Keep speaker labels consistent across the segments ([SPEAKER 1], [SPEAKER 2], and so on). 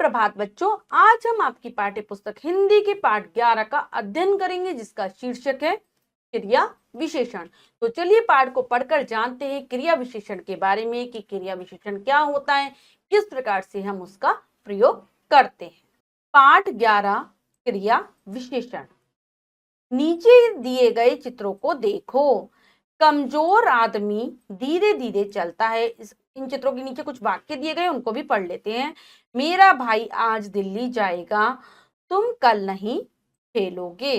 [SPEAKER 1] सुप्रभात बच्चों, आज हम आपकी पाठ्य पुस्तक हिंदी के पाठ 11 का अध्ययन करेंगे जिसका शीर्षक है क्रिया विशेषण। तो चलिए पाठ को पढ़कर जानते हैं क्रिया विशेषण के बारे में कि क्रिया विशेषण क्या होता है, किस प्रकार से हम उसका प्रयोग करते हैं। पाठ 11 क्रिया विशेषण। नीचे दिए गए चित्रों को देखो। कमजोर आदमी धीरे धीरे चलता है। इन चित्रों के नीचे कुछ वाक्य दिए गए, उनको भी पढ़ लेते हैं। मेरा भाई आज दिल्ली जाएगा, तुम कल नहीं खेलोगे।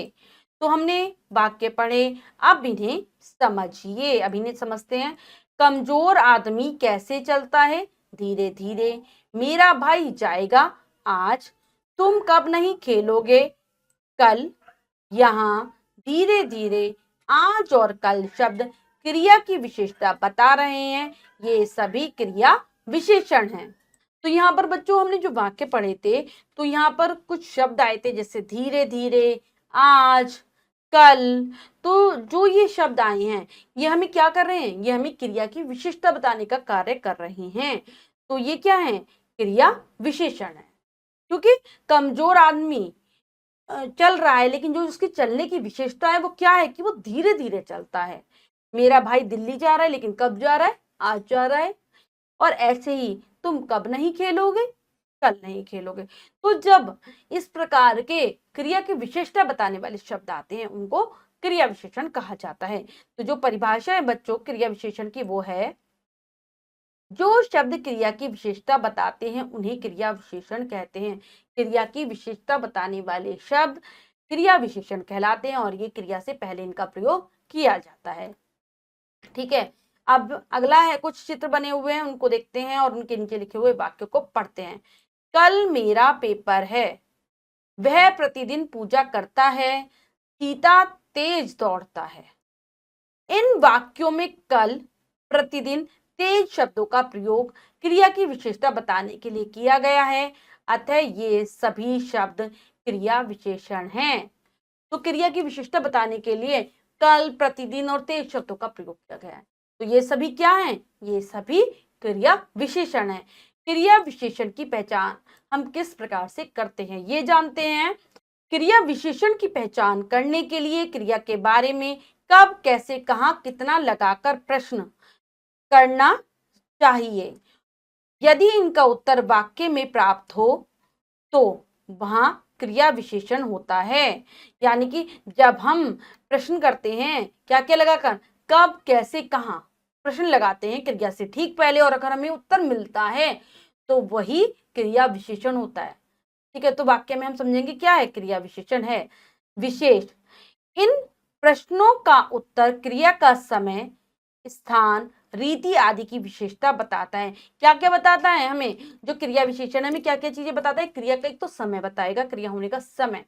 [SPEAKER 1] तो हमने वाक्य पढ़े, अब इन्हें समझिए। अब इन्हें समझते हैं। कमजोर आदमी कैसे चलता है? धीरे धीरे। मेरा भाई जाएगा आज, तुम कब नहीं खेलोगे? कल। यहाँ धीरे धीरे आज और कल शब्द क्रिया की विशेषता बता रहे हैं। ये सभी क्रिया विशेषण हैं। तो यहाँ पर बच्चों हमने जो वाक्य पढ़े थे, तो यहाँ पर कुछ शब्द आए थे जैसे धीरे धीरे, आज, कल। तो जो ये शब्द आए हैं, ये हमें क्या कर रहे हैं? ये हमें क्रिया की विशेषता बताने का कार्य कर रहे हैं। तो ये क्या है? क्रिया विशेषण है। क्योंकि कमजोर आदमी चल रहा है, लेकिन जो उसकी चलने की विशेषता है वो क्या है कि वो धीरे धीरे चलता है। मेरा भाई दिल्ली जा रहा है, लेकिन कब जा रहा है? आज जा रहा है। और ऐसे ही तुम कब नहीं खेलोगे? कल नहीं खेलोगे। तो जब इस प्रकार के क्रिया की विशेषता बताने वाले शब्द आते हैं, उनको क्रिया विशेषण कहा जाता है। तो जो परिभाषा है बच्चों क्रिया विशेषण की, वो है जो शब्द क्रिया की विशेषता बताते हैं उन्हें क्रिया विशेषण कहते हैं। क्रिया की विशेषता बताने वाले शब्द क्रिया विशेषण कहलाते हैं और ये क्रिया से पहले इनका प्रयोग किया जाता है। ठीक है, अब अगला है, कुछ चित्र बने हुए हैं, उनको देखते हैं और उनके नीचे लिखे हुए वाक्य को पढ़ते हैं। कल मेरा पेपर है, वह प्रतिदिन पूजा करता है, चीता तेज दौड़ता है। इन वाक्यों में कल, प्रतिदिन, तेज शब्दों का प्रयोग क्रिया की विशेषता बताने के लिए किया गया है। अतः ये सभी शब्द क्रिया विशेषण हैं। तो क्रिया की विशेषता बताने के लिए कल, प्रतिदिन और तेज शब्दों का प्रयोग किया गया है। तो ये सभी क्या हैं? ये सभी क्रिया विशेषण हैं। क्रिया विशेषण की पहचान हम किस प्रकार से करते हैं, ये जानते हैं। क्रिया विशेषण की पहचान करने के लिए क्रिया के बारे में कब, कैसे, कहां, कितना लगाकर प्रश्न करना चाहिए। यदि इनका उत्तर वाक्य में प्राप्त हो तो वहां क्रिया विशेषण होता है। यानी कि जब हम प्रश्न करते हैं, क्या क्या लगाकर, कब, कैसे, कहां, प्रश्न लगाते हैं क्रिया से ठीक पहले, और अगर हमें उत्तर मिलता है तो वही क्रिया विशेषण होता है। ठीक है, तो वाक्य में हम समझेंगे क्या है क्रिया विशेषण है। विशेष, इन प्रश्नों का उत्तर क्रिया का समय, स्थान, रीति आदि की विशेषता बताता है। क्या क्या बताता है हमें? जो क्रिया विशेषण हमें क्या क्या चीजें बताता है? क्रिया का एक तो समय बताएगा, क्रिया होने का समय,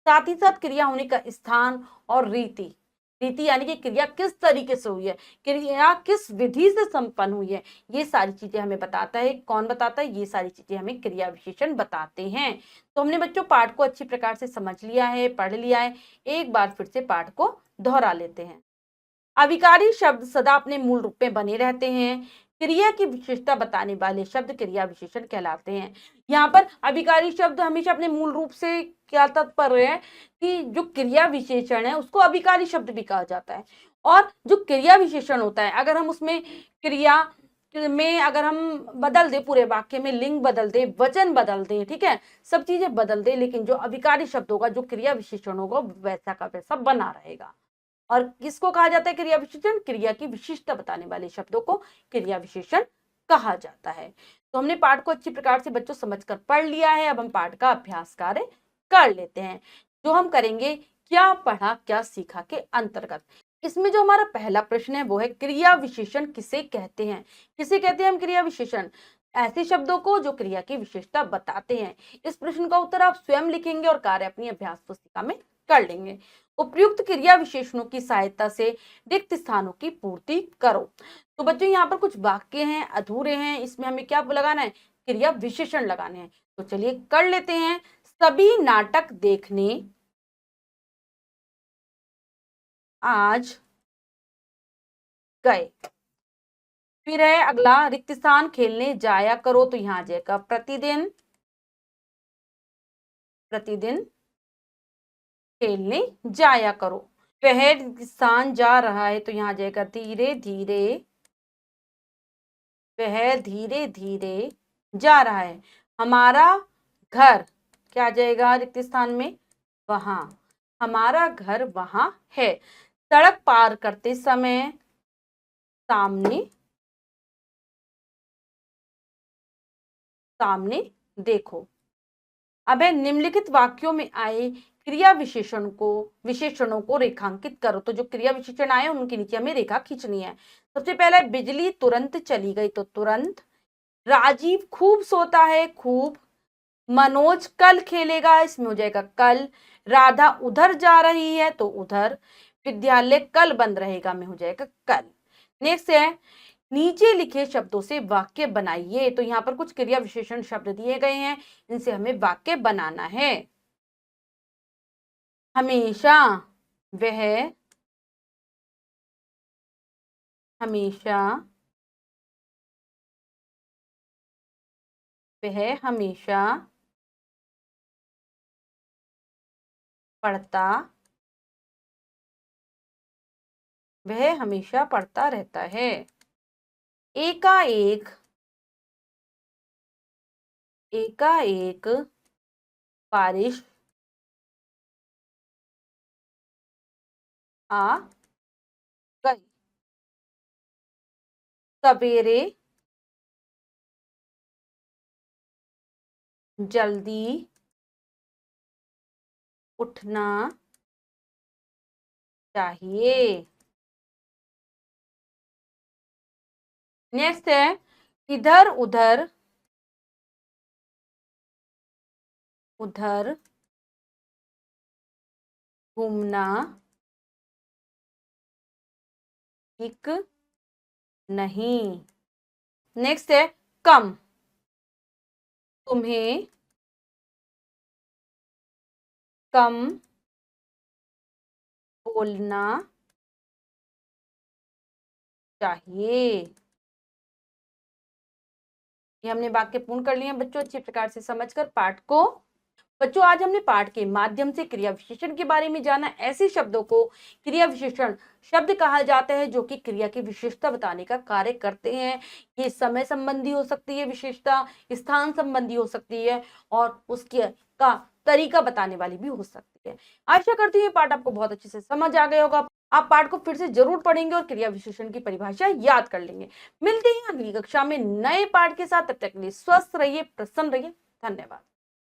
[SPEAKER 1] साथ ही साथ क्रिया होने का स्थान और रीति। रीति यानी कि क्रिया किस तरीके से हुई है, क्रिया किस विधि से संपन्न हुई है, ये सारी चीजें हमें बताता है। कौन बताता है? ये सारी चीजें हमें क्रिया विशेषण बताते हैं। तो हमने बच्चों पाठ को अच्छी प्रकार से समझ लिया है, पढ़ लिया है। एक बार फिर से पाठ को दोहरा लेते हैं। अविकारी शब्द सदा अपने मूल रूप में बने रहते हैं। क्रिया की विशेषता बताने वाले शब्द क्रिया विशेषण कहलाते हैं। यहाँ पर अविकारी शब्द हमेशा अपने मूल रूप से क्या तात्पर्य है कि जो क्रिया विशेषण है उसको अविकारी शब्द भी कहा जाता है। और जो क्रिया विशेषण होता है, अगर हम उसमें क्रिया में अगर हम बदल दे, पूरे वाक्य में लिंग बदल दे, वचन बदल दे, ठीक है, सब चीजें बदल दे, लेकिन जो अविकारी शब्द होगा, जो क्रिया विशेषण होगा, वैसा का वैसा बना रहेगा। और किसको कहा जाता है क्रिया विशेषण? क्रिया की विशिष्टता बताने वाले शब्दों को क्रिया विशेषण कहा जाता है। तो हमने पाठ को अच्छी प्रकार से बच्चों समझकर पढ़ लिया है। अब हम पाठ का अभ्यास कार्य कर लेते हैं। जो हम करेंगे क्या पढ़ा क्या सीखा के अंतर्गत। इसमें जो हमारा पहला प्रश्न है वो है क्रिया विशेषण किसे कहते हैं? किसे कहते हैं हम क्रिया विशेषण? ऐसे शब्दों को जो क्रिया की विशेषता बताते हैं। इस प्रश्न का उत्तर आप स्वयं लिखेंगे और कार्य अपनी अभ्यास पुस्तिका में कर लेंगे। उपयुक्त क्रिया विशेषणों की सहायता से रिक्त स्थानों की पूर्ति करो। तो बच्चों यहाँ पर कुछ वाक्य हैं, अधूरे हैं, इसमें हमें क्या लगाना है? क्रिया विशेषण लगाने हैं। तो चलिए कर लेते हैं। सभी नाटक देखने आज गए। फिर है अगला, रिक्त स्थान खेलने जाया करो। तो यहाँ आ जाएगा प्रतिदिन, प्रतिदिन खेलने जाया करो। वह किसान जा रहा है, तो यहाँ जाएगा धीरे धीरे, वह धीरे धीरे जा रहा है। हमारा घर क्या आ जाएगा रिक्त स्थान में, वहां, हमारा घर वहां है। सड़क पार करते समय सामने, सामने देखो। अब निम्नलिखित वाक्यों में आए क्रिया विशेषणों को रेखांकित करो। तो जो क्रिया विशेषण आए उनके नीचे हमें रेखा खींचनी है। सबसे पहले बिजली तुरंत चली गई, तो तुरंत। राजीव खूब सोता है, खूब। मनोज कल खेलेगा, इसमें हो जाएगा कल। राधा उधर जा रही है, तो उधर। विद्यालय कल बंद रहेगा में हो जाएगा कल। नेक्स्ट है, नीचे लिखे शब्दों से वाक्य बनाइए। तो यहाँ पर कुछ क्रिया विशेषण शब्द दिए गए हैं, इनसे हमें वाक्य बनाना है। हमेशा, वह हमेशा, वह हमेशा पढ़ता, वह हमेशा पढ़ता रहता है। एकाएक, एकाएक बारिश आ गई। सवेरे जल्दी उठना चाहिए। नेक्स्ट है, इधर उधर, उधर घूमना ठीक नहीं। नेक्स्ट है, कम, तुम्हें कम बोलना चाहिए। ये हमने वाक्य पूर्ण कर लिए बच्चों, अच्छी प्रकार से समझकर पाठ को। बच्चों आज हमने पाठ के माध्यम से क्रिया विशेषण के बारे में जाना। ऐसे शब्दों को क्रिया विशेषण शब्द कहा जाता है जो कि क्रिया की विशेषता बताने का कार्य करते हैं। ये समय संबंधी हो सकती है विशेषता, स्थान संबंधी हो सकती है, और उसके का तरीका बताने वाली भी हो सकती है। आशा करती हूँ पाठ आपको बहुत अच्छे से समझ आ गया होगा। आप पाठ को फिर से जरूर पढ़ेंगे और क्रिया विशेषण की परिभाषा याद कर लेंगे। मिलते हैं अगली कक्षा में नए पाठ के साथ, तब तक के लिए स्वस्थ रहिए, प्रसन्न रहिए। धन्यवाद।